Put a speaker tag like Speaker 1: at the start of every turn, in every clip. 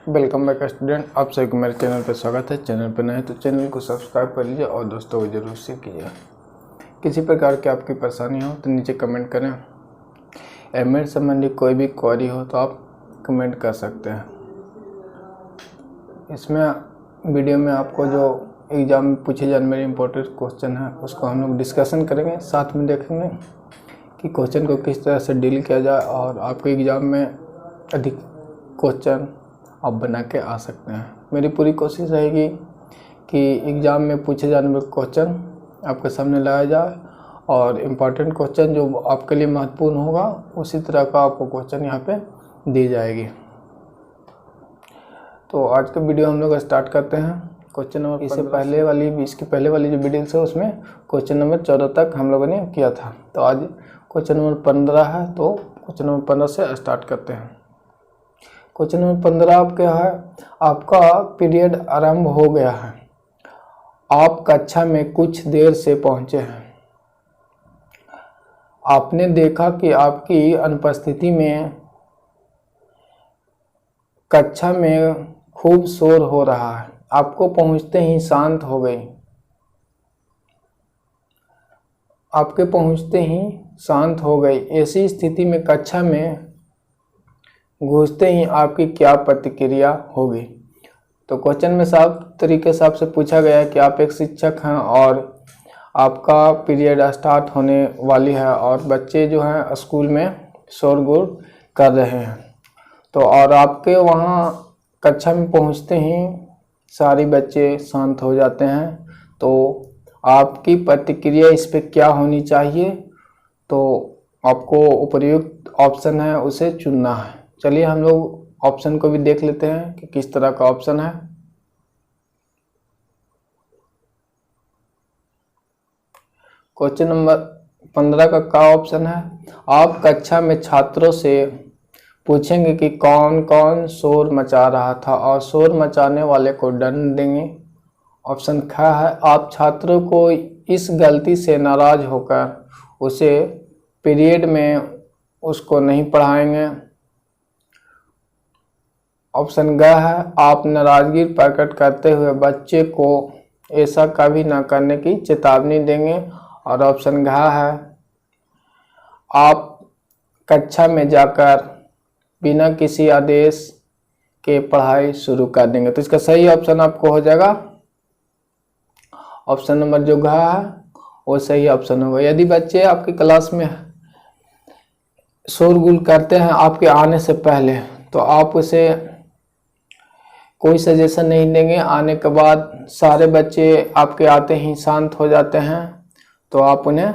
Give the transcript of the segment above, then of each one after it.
Speaker 1: Welcome back student, आप सभी को मेरे चैनल पर स्वागत है। चैनल पर नए हैं तो चैनल को सब्सक्राइब कर लीजिए और दोस्तों को जरूर शेयर कीजिए। किसी प्रकार की आपकी परेशानी हो तो नीचे कमेंट करें। एमएड संबंधी कोई भी क्वेरी हो तो आप कमेंट कर सकते हैं। इसमें वीडियो में आपको जो एग्ज़ाम में पूछे जाने वाले इम्पोर्टेंट क्वेश्चन है उसको हम लोग डिस्कशन करेंगे, साथ में देखेंगे कि क्वेश्चन को किस तरह से डील किया जाए और आपके एग्ज़ाम में अधिक क्वेश्चन आप बना के आ सकते हैं। मेरी पूरी कोशिश रहेगी कि एग्ज़ाम में पूछे जाने वाले क्वेश्चन आपके सामने लाया जाए और इम्पॉर्टेंट क्वेश्चन जो आपके लिए महत्वपूर्ण होगा उसी तरह का आपको क्वेश्चन यहाँ पे दी जाएगी। तो आज का वीडियो हम लोग स्टार्ट करते हैं। क्वेश्चन नंबर इसके पहले वाली जो वीडियो है उसमें क्वेश्चन नंबर 14 तक हम लोगों ने किया था। तो आज क्वेश्चन नंबर 15 है, तो क्वेश्चन नंबर 15 से स्टार्ट करते हैं। क्वेश्चन नंबर 15 आपका है, आपका पीरियड आरंभ हो गया है, आप कक्षा में कुछ देर से पहुंचे हैं। आपने देखा कि आपकी अनुपस्थिति में कक्षा में खूब शोर हो रहा है, आपको पहुंचते ही शांत हो गई। आपके पहुंचते ही शांत हो गई। ऐसी स्थिति में कक्षा में घुसते ही आपकी क्या प्रतिक्रिया होगी। तो क्वेश्चन में साफ तरीके से आपसे पूछा गया है कि आप एक शिक्षक हैं और आपका पीरियड स्टार्ट होने वाली है और बच्चे जो हैं स्कूल में शोरगुल कर रहे हैं। तो और आपके वहाँ कक्षा में पहुँचते ही सारे बच्चे शांत हो जाते हैं। तो आपकी प्रतिक्रिया इस पे क्या होनी चाहिए, तो आपको उपयुक्त ऑप्शन है उसे चुनना है। चलिए हम लोग ऑप्शन को भी देख लेते हैं कि किस तरह का ऑप्शन है। क्वेश्चन नंबर 15 का क्या ऑप्शन है, आप कक्षा में छात्रों से पूछेंगे कि कौन कौन शोर मचा रहा था और शोर मचाने वाले को दंड देंगे। ऑप्शन ख है, आप छात्रों को इस गलती से नाराज होकर उसे पीरियड में उसको नहीं पढ़ाएंगे। ऑप्शन ग है, आप नाराजगी प्रकट करते हुए बच्चे को ऐसा कभी ना करने की चेतावनी देंगे। और ऑप्शन घ है, आप कक्षा में जाकर बिना किसी आदेश के पढ़ाई शुरू कर देंगे। तो इसका सही ऑप्शन आपको हो जाएगा ऑप्शन नंबर जो घ है वो सही ऑप्शन होगा। यदि बच्चे आपकी क्लास में शोरगुल करते हैं आपके आने से पहले तो आप उसे कोई सजेशन नहीं देंगे। आने के बाद सारे बच्चे आपके आते ही शांत हो जाते हैं तो आप उन्हें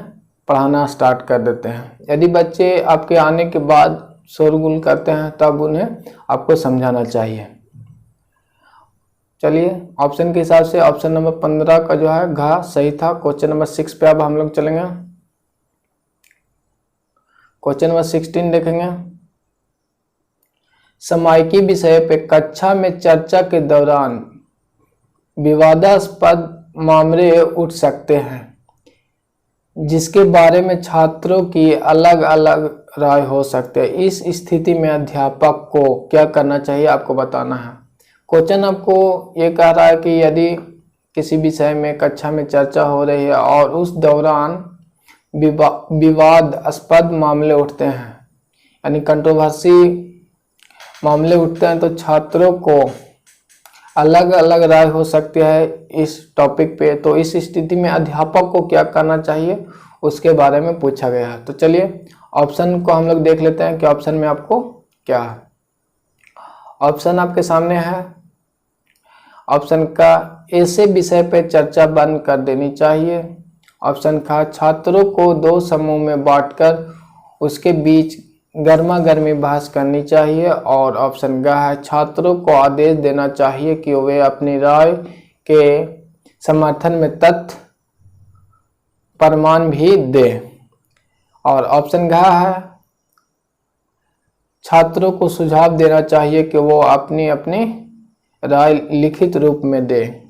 Speaker 1: पढ़ाना स्टार्ट कर देते हैं। यदि बच्चे आपके आने के बाद शोरगुल करते हैं तब उन्हें आपको समझाना चाहिए। चलिए ऑप्शन के हिसाब से ऑप्शन नंबर 15 का जो है घ सही था। क्वेश्चन नंबर 6 पे अब हम लोग चलेंगे। क्वेश्चन नंबर 16 देखेंगे। सामयिकी विषय पे कक्षा में चर्चा के दौरान विवादास्पद मामले उठ सकते हैं जिसके बारे में छात्रों की अलग अलग राय हो सकती है। इस स्थिति में अध्यापक को क्या करना चाहिए आपको बताना है। क्वेश्चन आपको ये कह रहा है कि यदि किसी विषय में कक्षा में चर्चा हो रही है और उस दौरान विवादास्पद मामले उठते हैं, यानी कंट्रोवर्सी मामले उठते हैं, तो छात्रों को अलग अलग राय हो सकती है इस टॉपिक पे। तो इस स्थिति में अध्यापक को क्या करना चाहिए उसके बारे में पूछा गया है। तो चलिए ऑप्शन को हम लोग देख लेते हैं कि ऑप्शन में आपको क्या है। ऑप्शन आपके सामने है। ऑप्शन का ऐसे विषय पे चर्चा बंद कर देनी चाहिए। ऑप्शन का छात्रों को 2 समूह में बांटकर उसके बीच गर्मा गर्मी बहस करनी चाहिए। और ऑप्शन ग है, छात्रों को आदेश देना चाहिए कि वे अपनी राय के समर्थन में तथ्य प्रमाण भी दें। और ऑप्शन घ है, छात्रों को सुझाव देना चाहिए कि वो अपनी अपनी राय लिखित रूप में दें।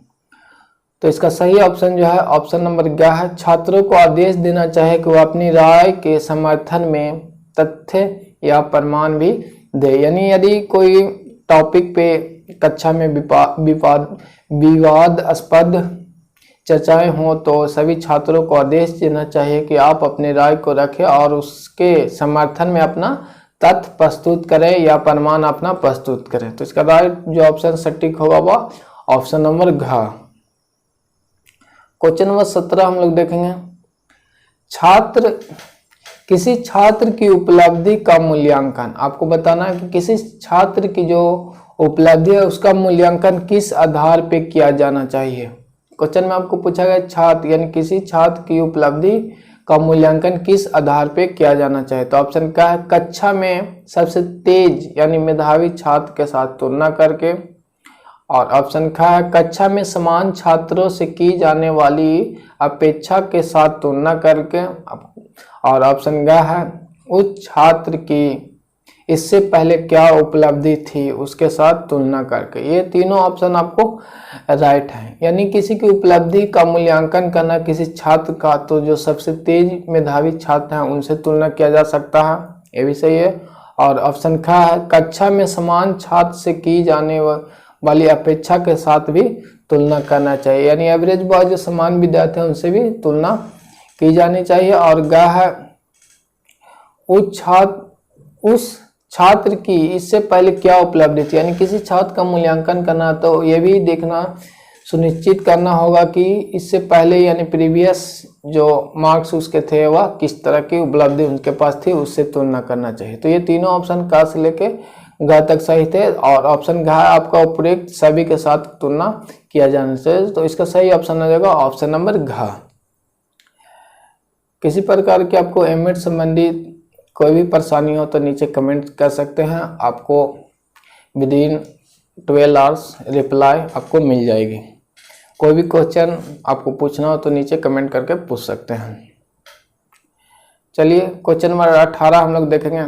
Speaker 1: तो इसका सही ऑप्शन जो है ऑप्शन नंबर ग है, छात्रों को आदेश देना चाहिए कि वो अपनी राय के समर्थन में तथ्य या प्रमाण भी दे। यानी यदि कोई टॉपिक पे कक्षा में विवादास्पद चर्चाएं हों तो सभी छात्रों को आदेश देना चाहिए कि आप अपनी राय को रखें और उसके समर्थन में अपना तथ्य प्रस्तुत करें या प्रमाण अपना प्रस्तुत करें। तो इसका राइट जो ऑप्शन सटीक होगा वह ऑप्शन नंबर घ। क्वेश्चन नंबर 17 हम लोग देखेंगे। किसी छात्र की उपलब्धि का मूल्यांकन, आपको बताना है कि किसी छात्र की जो उपलब्धि है उसका मूल्यांकन किस आधार पे किया जाना चाहिए। क्वेश्चन में आपको पूछा गया छात्र यानी किसी छात्र की उपलब्धि का मूल्यांकन किस आधार पे किया जाना चाहिए। तो ऑप्शन क्या है, कक्षा में सबसे तेज यानी मेधावी छात्र के साथ तुलना करके, और ऑप्शन क्या है, कक्षा में समान छात्रों से की जाने वाली अपेक्षा के साथ तुलना करके, और ऑप्शन ग है उस छात्र की इससे पहले क्या उपलब्धि थी उसके साथ तुलना करके। ये तीनों ऑप्शन आपको राइट है। यानी किसी की उपलब्धि का मूल्यांकन करना किसी छात्र का, तो जो सबसे तेज मेधावी छात्र हैं उनसे तुलना किया जा सकता है, ये भी सही है। और ऑप्शन ख है कक्षा में समान छात्र से की जाने वाली अपेक्षा के साथ भी तुलना करना चाहिए, यानी एवरेज बॉय जो समान विद्यार्थी हैं उनसे भी तुलना की जानी चाहिए। और ग है उस छात्र की इससे पहले क्या उपलब्धि थी, यानी किसी छात्र का मूल्यांकन करना तो ये भी देखना सुनिश्चित करना होगा कि इससे पहले यानी प्रीवियस जो मार्क्स उसके थे वह किस तरह की उपलब्धि उनके पास थी, उससे तुलना करना चाहिए। तो ये तीनों ऑप्शन का से लेके ग तक सही थे, और ऑप्शन घ आपका उपयुक्त सभी के साथ तुलना किया जाना चाहिए। तो इसका सही ऑप्शन आ जाएगा ऑप्शन नंबर घ। किसी प्रकार की आपको एमएड संबंधी कोई भी परेशानी हो तो नीचे कमेंट कर सकते हैं, आपको विदिन 12 आवर्स रिप्लाई आपको मिल जाएगी। कोई भी क्वेश्चन आपको पूछना हो तो नीचे कमेंट करके पूछ सकते हैं। चलिए क्वेश्चन नंबर 18 हम लोग देखेंगे।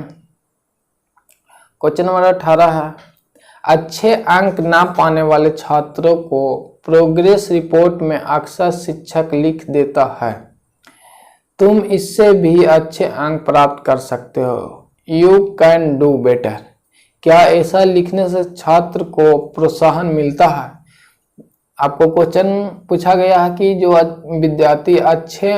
Speaker 1: क्वेश्चन नंबर 18 है, अच्छे अंक ना पाने वाले छात्रों को प्रोग्रेस रिपोर्ट में अक्सर शिक्षक लिख देता है, तुम इससे भी अच्छे अंक प्राप्त कर सकते हो, यू कैन डू बेटर। क्या ऐसा लिखने से छात्र को प्रोत्साहन मिलता है। आपको क्वेश्चन पूछा गया है कि जो विद्यार्थी अच्छे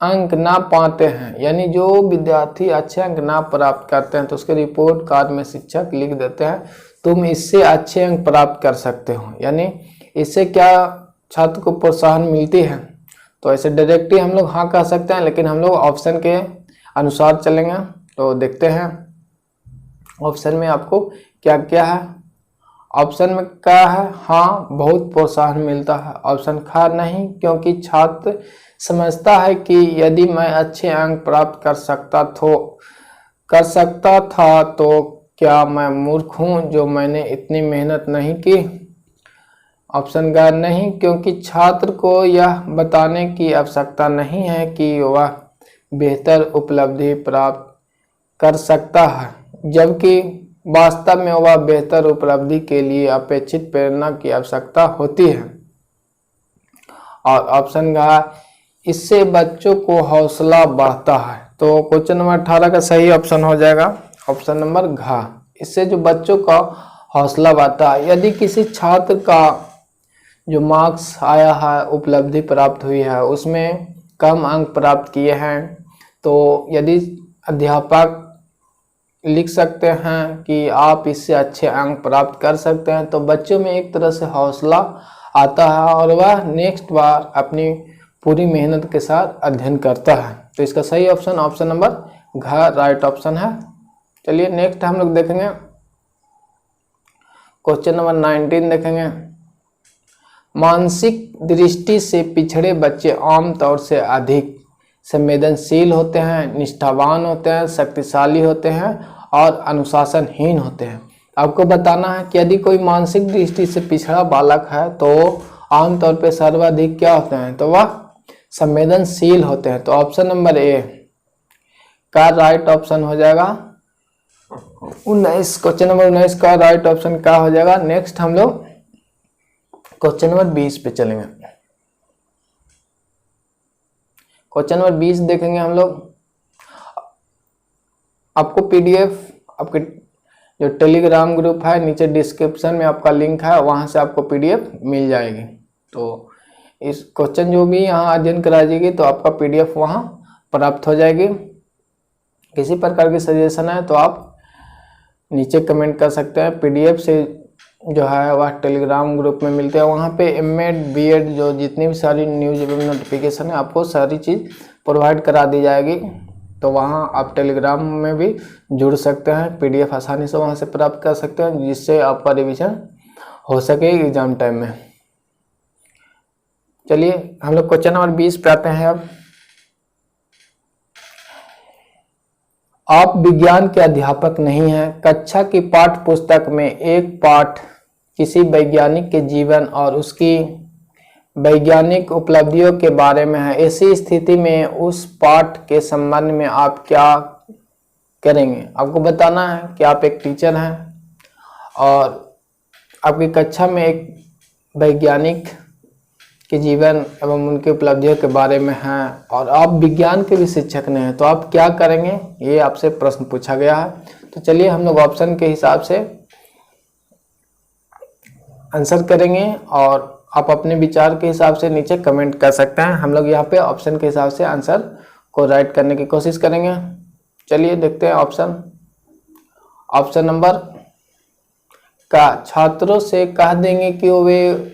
Speaker 1: अंक ना पाते हैं, यानी जो विद्यार्थी अच्छे अंक ना प्राप्त करते हैं तो उसके रिपोर्ट कार्ड में शिक्षक लिख देते हैं तुम इससे अच्छे अंक प्राप्त कर सकते हो, यानी इससे क्या छात्र को प्रोत्साहन मिलती है। तो ऐसे डायरेक्टली हम लोग हाँ कह सकते हैं, लेकिन हम लोग ऑप्शन के अनुसार चलेंगे। तो देखते हैं ऑप्शन में आपको क्या क्या है। ऑप्शन में क्या है, हाँ बहुत प्रोत्साहन मिलता है। ऑप्शन ख नहीं, क्योंकि छात्र समझता है कि यदि मैं अच्छे अंक प्राप्त कर सकता था तो क्या मैं मूर्ख हूँ जो मैंने इतनी मेहनत नहीं की। ऑप्शन ग नहीं, क्योंकि छात्र को यह बताने की आवश्यकता नहीं है कि वह बेहतर उपलब्धि प्राप्त कर सकता है, जबकि वास्तव में वह बेहतर उपलब्धि के लिए अपेक्षित प्रेरणा की आवश्यकता होती है। और ऑप्शन ग इससे बच्चों को हौसला बढ़ता है। तो क्वेश्चन नंबर 18 का सही ऑप्शन हो जाएगा ऑप्शन नंबर घ, इससे जो बच्चों का हौसला बढ़ता है। यदि किसी छात्र का जो मार्क्स आया है, उपलब्धि प्राप्त हुई है, उसमें कम अंक प्राप्त किए हैं, तो यदि अध्यापक लिख सकते हैं कि आप इससे अच्छे अंक प्राप्त कर सकते हैं, तो बच्चों में एक तरह से हौसला आता है और वह नेक्स्ट बार अपनी पूरी मेहनत के साथ अध्ययन करता है। तो इसका सही ऑप्शन ऑप्शन नंबर घ राइट ऑप्शन है। चलिए नेक्स्ट हम लोग देखेंगे क्वेश्चन नंबर 19 देखेंगे। मानसिक दृष्टि से पिछड़े बच्चे आमतौर से अधिक संवेदनशील होते हैं, निष्ठावान होते हैं, शक्तिशाली होते हैं और अनुशासनहीन होते हैं। आपको बताना है कि यदि कोई मानसिक दृष्टि से पिछड़ा बालक है तो आमतौर पर सर्वाधिक क्या होते हैं, तो वह संवेदनशील होते हैं। तो ऑप्शन नंबर ए का राइट ऑप्शन हो जाएगा 19। क्वेश्चन नंबर 19 का राइट ऑप्शन क्या हो जाएगा। नेक्स्ट हम लोग क्वेश्चन नंबर 20 पे चलेंगे। क्वेश्चन नंबर 20 देखेंगे हम लोग। आपको पीडीएफ आपके जो टेलीग्राम ग्रुप है, नीचे डिस्क्रिप्शन में आपका लिंक है, वहां से आपको पीडीएफ मिल जाएगी। तो इस क्वेश्चन जो भी यहाँ अध्ययन कराई जाएगी तो आपका पीडीएफ वहाँ प्राप्त हो जाएगी। किसी प्रकार की सजेशन है तो आप नीचे कमेंट कर सकते हैं। पीडीएफ से जो है वह टेलीग्राम ग्रुप में मिलते हैं, वहाँ पे एमएड बीएड जो जितनी भी सारी न्यूज एवं नोटिफिकेशन है आपको सारी चीज़ प्रोवाइड करा दी जाएगी। तो वहाँ आप टेलीग्राम में भी जुड़ सकते हैं, पीडीएफ आसानी से वहाँ से प्राप्त कर सकते हैं, जिससे आपका रिवीजन हो सके एग्जाम टाइम में। चलिए हम लोग क्वेश्चन नंबर 20 पे आते हैं। अब आप विज्ञान के अध्यापक नहीं हैं। कक्षा की पाठ्य पुस्तक में एक पाठ किसी वैज्ञानिक के जीवन और उसकी वैज्ञानिक उपलब्धियों के बारे में है। ऐसी स्थिति में उस पाठ के संबंध में आप क्या करेंगे? आपको बताना है कि आप एक टीचर हैं और आपकी कक्षा में एक वैज्ञानिक के जीवन एवं उनकी उपलब्धियों के बारे में हैं और आप विज्ञान के भी शिक्षक ने हैं, तो आप क्या करेंगे? ये आपसे प्रश्न पूछा गया है। तो चलिए हम लोग ऑप्शन के हिसाब से आंसर करेंगे और आप अपने विचार के हिसाब से नीचे कमेंट कर सकते हैं। हम लोग यहाँ पे ऑप्शन के हिसाब से आंसर को राइट करने की कोशिश करेंगे। चलिए देखते हैं ऑप्शन नंबर का। छात्रों से कह देंगे कि वे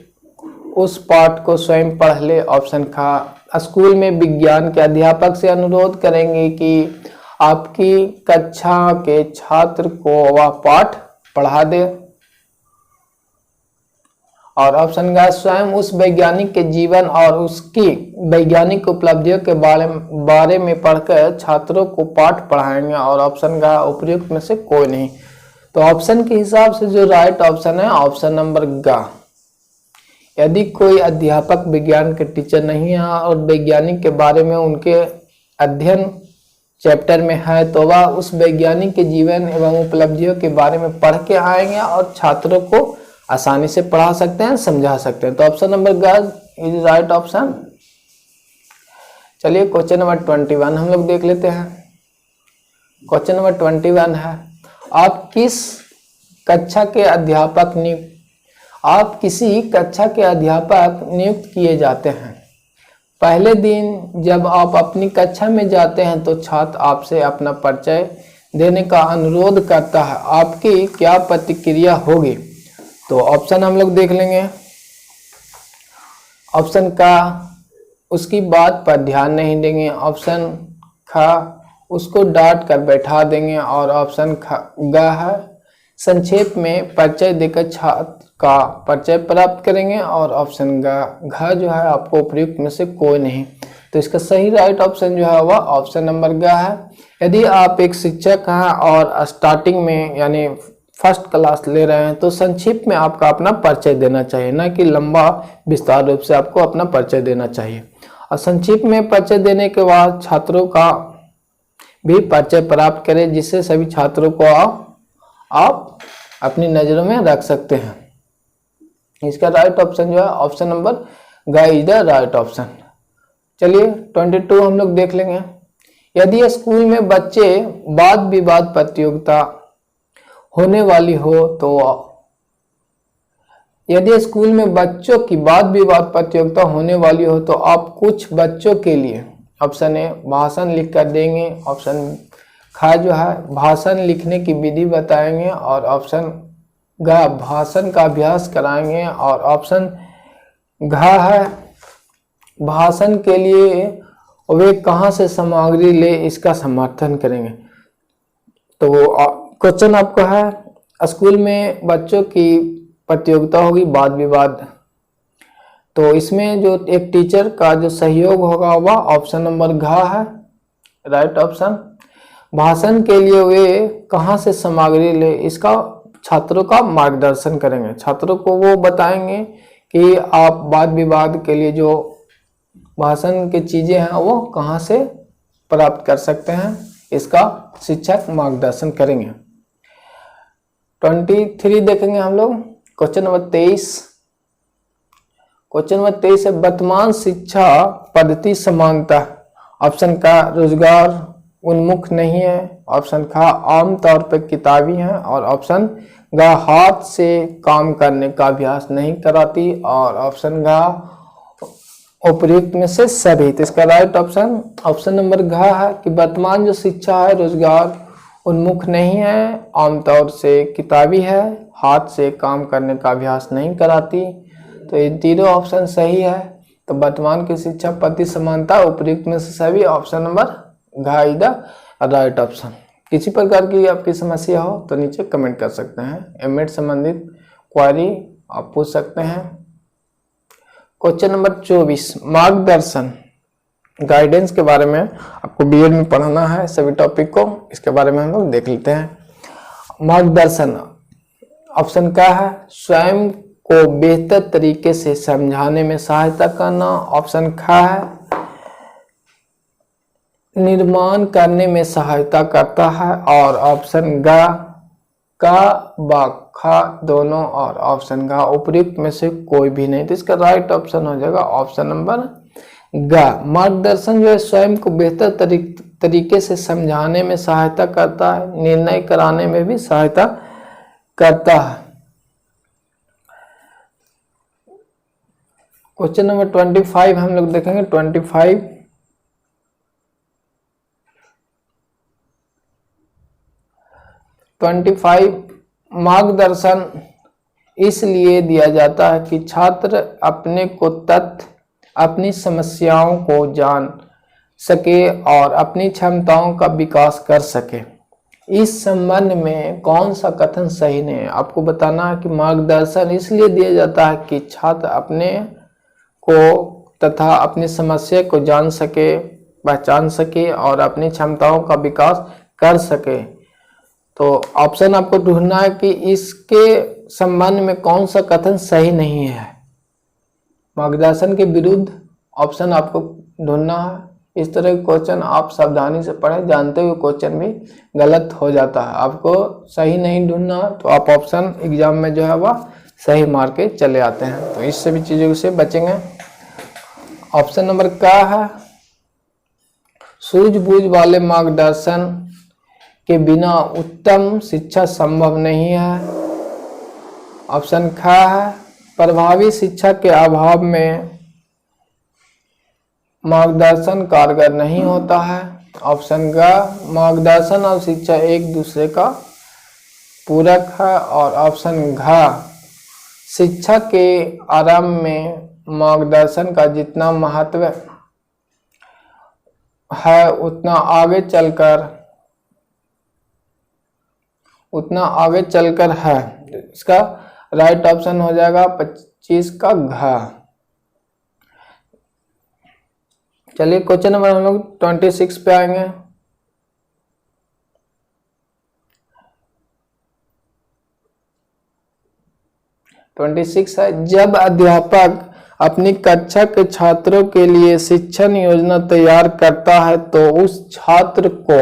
Speaker 1: उस पाठ को स्वयं पढ़ ले। ऑप्शन का। स्कूल में विज्ञान के अध्यापक से अनुरोध करेंगे कि आपकी कक्षा के छात्र को वह पाठ पढ़ा दे। और ऑप्शन का। स्वयं उस वैज्ञानिक के जीवन और उसकी वैज्ञानिक उपलब्धियों के बारे में पढ़कर छात्रों को पाठ पढ़ाएंगे। और ऑप्शन का उपर्युक्त में से कोई नहीं। तो ऑप्शन के हिसाब से जो राइट ऑप्शन है ऑप्शन नंबर ग। यदि कोई अध्यापक विज्ञान के टीचर नहीं है और वैज्ञानिक के बारे में उनके अध्ययन चैप्टर में है तो वह उस वैज्ञानिक के जीवन एवं उपलब्धियों के बारे में पढ़ के आएंगे और छात्रों को आसानी से पढ़ा सकते हैं, समझा सकते हैं। तो ऑप्शन नंबर ग इज राइट ऑप्शन। चलिए क्वेश्चन नंबर 21 हम लोग देख लेते हैं। क्वेश्चन नंबर 21 है, आप किसी कक्षा के अध्यापक नियुक्त किए जाते हैं। पहले दिन जब आप अपनी कक्षा में जाते हैं तो छात्र आपसे अपना परिचय देने का अनुरोध करता है, आपकी क्या प्रतिक्रिया होगी? तो ऑप्शन हम लोग देख लेंगे। ऑप्शन का, उसकी बात पर ध्यान नहीं देंगे। ऑप्शन ख, उसको डांट कर बैठा देंगे। और ऑप्शन ग है, संक्षेप में परिचय देकर छात्र का परिचय प्राप्त करेंगे। और ऑप्शन घ जो है आपको उपयुक्त में से कोई नहीं। तो इसका सही राइट ऑप्शन जो है वह ऑप्शन नंबर ग है। यदि आप एक शिक्षक हैं और स्टार्टिंग में यानी फर्स्ट क्लास ले रहे हैं तो संक्षिप्त में आपका अपना परिचय देना चाहिए, ना कि लंबा विस्तार रूप से आपको अपना परिचय देना चाहिए। और संक्षिप्त में परिचय देने के बाद छात्रों का भी परिचय प्राप्त करें, जिससे सभी छात्रों को आप अपनी नजरों में रख सकते हैं। इसका राइट ऑप्शन जो है ऑप्शन नंबर ग इज द राइट ऑप्शन। चलिए 22 हम लोग देख लेंगे। यदि स्कूल में बच्चे वाद विवाद प्रतियोगिता होने वाली हो तो यदि स्कूल में बच्चों की वाद विवाद प्रतियोगिता होने वाली हो तो आप कुछ बच्चों के लिए ऑप्शन ए भाषण लिख कर देंगे। ऑप्शन ख जो है भाषण लिखने की विधि बताएंगे। और ऑप्शन ग भाषण का अभ्यास कराएंगे। और ऑप्शन घ है भाषण के लिए वे कहाँ से सामग्री ले इसका समर्थन करेंगे। तो क्वेश्चन आपका है स्कूल में बच्चों की प्रतियोगिता होगी वाद विवाद, तो इसमें जो एक टीचर का जो सहयोग होगा वह ऑप्शन नंबर घ है राइट ऑप्शन। भाषण के लिए वे कहाँ से सामग्री ले इसका छात्रों का मार्गदर्शन करेंगे। छात्रों को वो बताएंगे कि आप वाद विवाद के लिए जो भाषण की चीजें हैं वो कहाँ से प्राप्त कर सकते हैं, इसका शिक्षक मार्गदर्शन करेंगे। 23 देखेंगे हम लोग। Question number 23। क्वेश्चन नंबर 23 है वर्तमान शिक्षा पद्धति समानता। ऑप्शन का रोजगार उन्मुख नहीं है। ऑप्शन ख आमतौर पर किताबी है। और ऑप्शन ग हाथ से काम करने का अभ्यास नहीं कराती। और ऑप्शन ग उपयुक्त में से सभी। तो इसका राइट ऑप्शन नंबर घ है कि वर्तमान जो शिक्षा है रोजगार उन्मुख नहीं है, आमतौर से किताबी है, हाथ से काम करने का अभ्यास नहीं कराती। तो ये तीनों ऑप्शन सही है। तो वर्तमान की शिक्षा पति समानता उपयुक्त में से सभी, ऑप्शन नंबर घ इज द राइट ऑप्शन। किसी प्रकार की आपकी समस्या हो तो नीचे कमेंट कर सकते हैं। एमएड संबंधित क्वेरी आप पूछ सकते हैं। क्वेश्चन नंबर 24 मार्गदर्शन गाइडेंस के बारे में आपको बीएड में पढ़ाना है सभी टॉपिक को। इसके बारे में हम लोग देख लेते हैं। मार्गदर्शन ऑप्शन क्या है? स्वयं को बेहतर तरीके से समझाने में सहायता करना। ऑप्शन ख है निर्माण करने में सहायता करता है। और ऑप्शन ग का व ख दोनों। और ऑप्शन ग उपयुक्त में से कोई भी नहीं। तो इसका राइट ऑप्शन हो जाएगा ऑप्शन नंबर ग। मार्गदर्शन जो है स्वयं को बेहतर तरीके से समझाने में सहायता करता है, निर्णय कराने में भी सहायता करता है। क्वेश्चन नंबर 25 हम लोग देखेंगे। 25 मार्गदर्शन इसलिए दिया जाता है कि छात्र अपने को तथ्य अपनी समस्याओं को जान सके और अपनी क्षमताओं का विकास कर सके। इस संबंध में कौन सा कथन सही नहीं है? आपको बताना है कि मार्गदर्शन इसलिए दिया जाता है कि छात्र अपने को तथा अपनी समस्या को जान सके, पहचान सके और अपनी क्षमताओं का विकास कर सके। तो ऑप्शन आपको ढूंढना है कि इसके संबंध में कौन सा कथन सही नहीं है। मार्गदर्शन के विरुद्ध ऑप्शन आपको ढूंढना है। इस तरह के क्वेश्चन आप सावधानी से पढ़ें, जानते हुए क्वेश्चन भी गलत हो जाता है। आपको सही नहीं ढूंढना तो आप ऑप्शन एग्जाम में जो है वह सही मार के चले आते हैं। तो इस सभी चीजों से बचेंगे। ऑप्शन नंबर क्या है? सूझबूझ वाले मार्गदर्शन के बिना उत्तम शिक्षा संभव नहीं है। ऑप्शन ख है प्रभावी शिक्षा के अभाव में मार्गदर्शन कारगर नहीं होता है। ऑप्शन ग मार्गदर्शन और शिक्षा एक दूसरे का पूरक है। और ऑप्शन घ शिक्षा के आरंभ में मार्गदर्शन का जितना महत्व है उतना आगे चलकर है। इसका राइट ऑप्शन हो जाएगा 25 का घ। चलिए क्वेश्चन नंबर हम लोग 26 पे आएंगे। है जब अध्यापक अपनी कक्षा के छात्रों के लिए शिक्षण योजना तैयार करता है तो उस छात्र को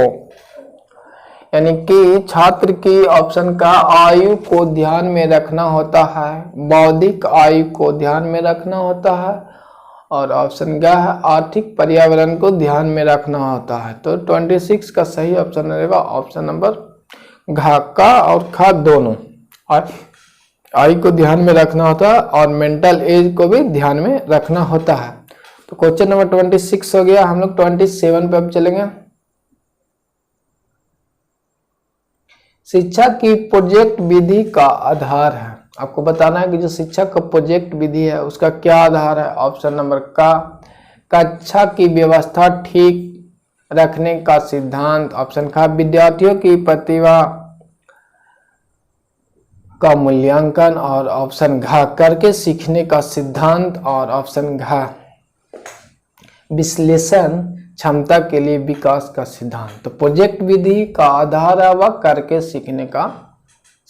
Speaker 1: यानी कि छात्र की ऑप्शन का आयु को ध्यान में रखना होता है, बौद्धिक आयु को ध्यान में रखना होता है। और ऑप्शन ग है आर्थिक पर्यावरण को ध्यान में रखना होता है। तो 26 का सही ऑप्शन रहेगा ऑप्शन नंबर घ का और ख दोनों। आयु को ध्यान में रखना होता है और मेंटल एज को भी ध्यान में रखना होता है। तो क्वेश्चन नंबर 26 हो गया। हम लोग 27 पे अब चलेंगे। शिक्षा की प्रोजेक्ट विधि का आधार है। आपको बताना है कि जो शिक्षा का प्रोजेक्ट विधि है उसका क्या आधार है। ऑप्शन नंबर का कक्षा की व्यवस्था ठीक रखने का सिद्धांत। ऑप्शन का विद्यार्थियों की प्रतिभा का मूल्यांकन। और ऑप्शन घ करके सीखने का सिद्धांत। और ऑप्शन घ विश्लेषण क्षमता के लिए विकास का सिद्धांत। तो प्रोजेक्ट विधि का आधार है वह करके सीखने का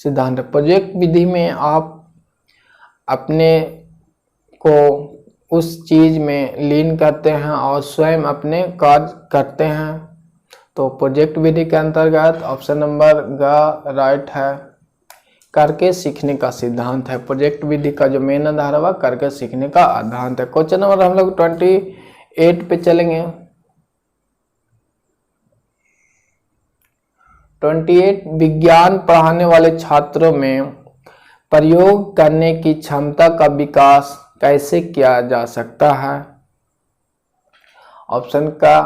Speaker 1: सिद्धांत है। प्रोजेक्ट विधि में आप अपने को उस चीज में लीन करते हैं और स्वयं अपने कार्य करते हैं। तो प्रोजेक्ट विधि के अंतर्गत ऑप्शन नंबर ग राइट है, करके सीखने का सिद्धांत है। प्रोजेक्ट विधि का जो मेन आधार है वह करके सीखने का सिद्धांत है। क्वेश्चन नंबर हम लोग 28 पे चलेंगे। 28 विज्ञान पढ़ाने वाले छात्रों में प्रयोग करने की क्षमता का विकास कैसे किया जा सकता है? ऑप्शन का,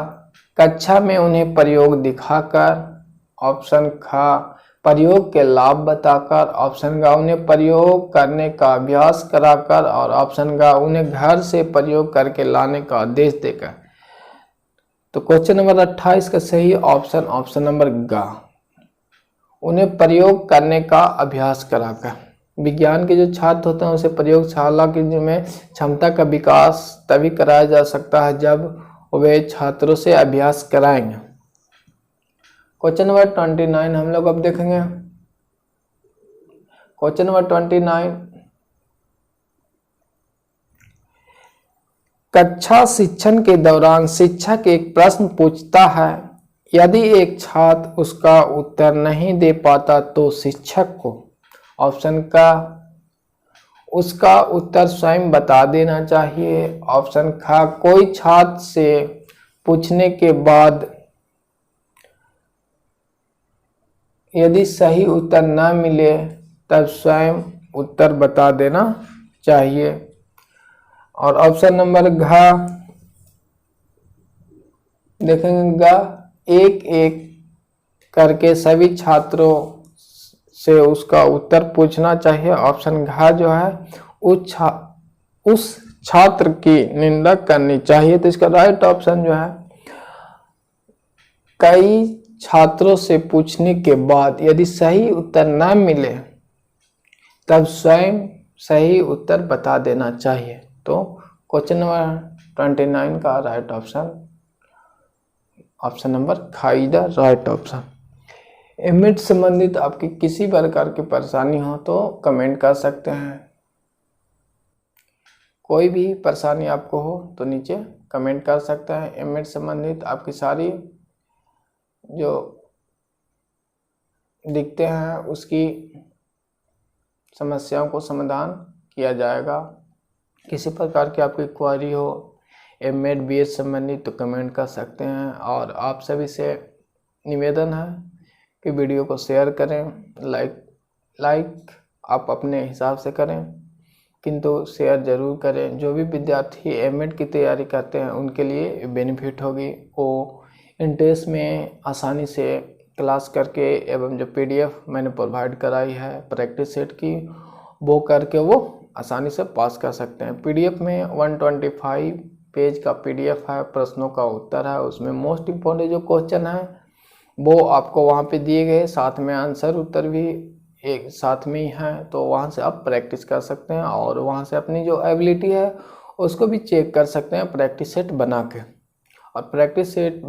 Speaker 1: कक्षा में उन्हें प्रयोग दिखाकर। ऑप्शन खा, प्रयोग के लाभ बताकर। ऑप्शन ग, उन्हें प्रयोग करने का अभ्यास कराकर। और ऑप्शन ग, उन्हें घर से प्रयोग करके लाने का आदेश देकर। तो क्वेश्चन नंबर 28 का सही ऑप्शन ऑप्शन नंबर ग, उन्हें प्रयोग करने का अभ्यास कराकर। विज्ञान के जो छात्र होते हैं उसे प्रयोगशाला की में क्षमता का विकास तभी कराया जा सकता है जब वे छात्रों से अभ्यास कराएंगे। क्वेश्चन नंबर 29 हम लोग अब देखेंगे। क्वेश्चन नंबर 29, कक्षा शिक्षण के दौरान शिक्षक एक प्रश्न पूछता है, यदि एक छात्र उसका उत्तर नहीं दे पाता तो शिक्षक को। ऑप्शन का, उसका उत्तर स्वयं बता देना चाहिए। ऑप्शन खा, कोई छात्र से पूछने के बाद यदि सही उत्तर न मिले तब स्वयं उत्तर बता देना चाहिए। और ऑप्शन नंबर घ देखेंगे, एक एक करके सभी छात्रों से उसका उत्तर पूछना चाहिए। ऑप्शन घ जो है उस छात्र की निंदा करनी चाहिए। तो इसका राइट ऑप्शन जो है, कई छात्रों से पूछने के बाद यदि सही उत्तर न मिले तब स्वयं सही उत्तर बता देना चाहिए। तो क्वेश्चन नंबर 29 का राइट ऑप्शन ऑप्शन नंबर ख is the right option. MEd संबंधित आपकी किसी प्रकार की परेशानी हो तो कमेंट कर सकते हैं। कोई भी परेशानी आपको हो तो नीचे कमेंट कर सकते हैं। एमएड संबंधित आपकी सारी जो दिखते हैं उसकी समस्याओं को समाधान किया जाएगा। किसी प्रकार की आपकी क्वारी हो एमएड बीएड संबंधित तो कमेंट कर सकते हैं। और आप सभी से निवेदन है कि वीडियो को शेयर करें। लाइक आप अपने हिसाब से करें किंतु शेयर जरूर करें। जो भी विद्यार्थी एमएड की तैयारी करते हैं उनके लिए बेनिफिट होगी। वो इन टेस्ट में आसानी से क्लास करके एवं जो पीडीएफ मैंने प्रोवाइड कराई है प्रैक्टिस सेट की वो करके वो आसानी से पास कर सकते हैं। पीडीएफ में 125 पेज का पीडीएफ है, प्रश्नों का उत्तर है। उसमें मोस्ट इम्पोर्टेंट जो क्वेश्चन है वो आपको वहाँ पे दिए गए, साथ में आंसर उत्तर भी एक साथ में ही है। तो वहाँ से आप प्रैक्टिस कर सकते हैं और वहाँ से अपनी जो एबिलिटी है उसको भी चेक कर सकते हैं प्रैक्टिस सेट बना के। और प्रैक्टिस सेट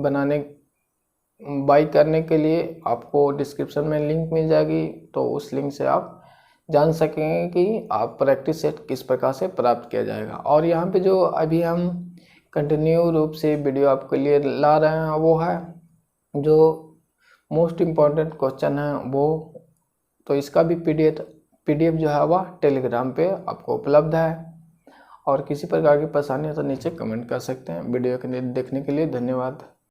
Speaker 1: बाई करने के लिए आपको डिस्क्रिप्शन में लिंक मिल जाएगी। तो उस लिंक से आप जान सकेंगे कि आप प्रैक्टिस सेट किस प्रकार से प्राप्त किया जाएगा। और यहाँ पे जो अभी हम कंटिन्यू रूप से वीडियो आपके लिए ला रहे हैं वो है जो मोस्ट इम्पॉर्टेंट क्वेश्चन है वो। तो इसका भी पीडीएफ जो है वह टेलीग्राम पे आपको उपलब्ध है। और किसी प्रकार की परेशानी है तो नीचे कमेंट कर सकते हैं। वीडियो के देखने के लिए धन्यवाद।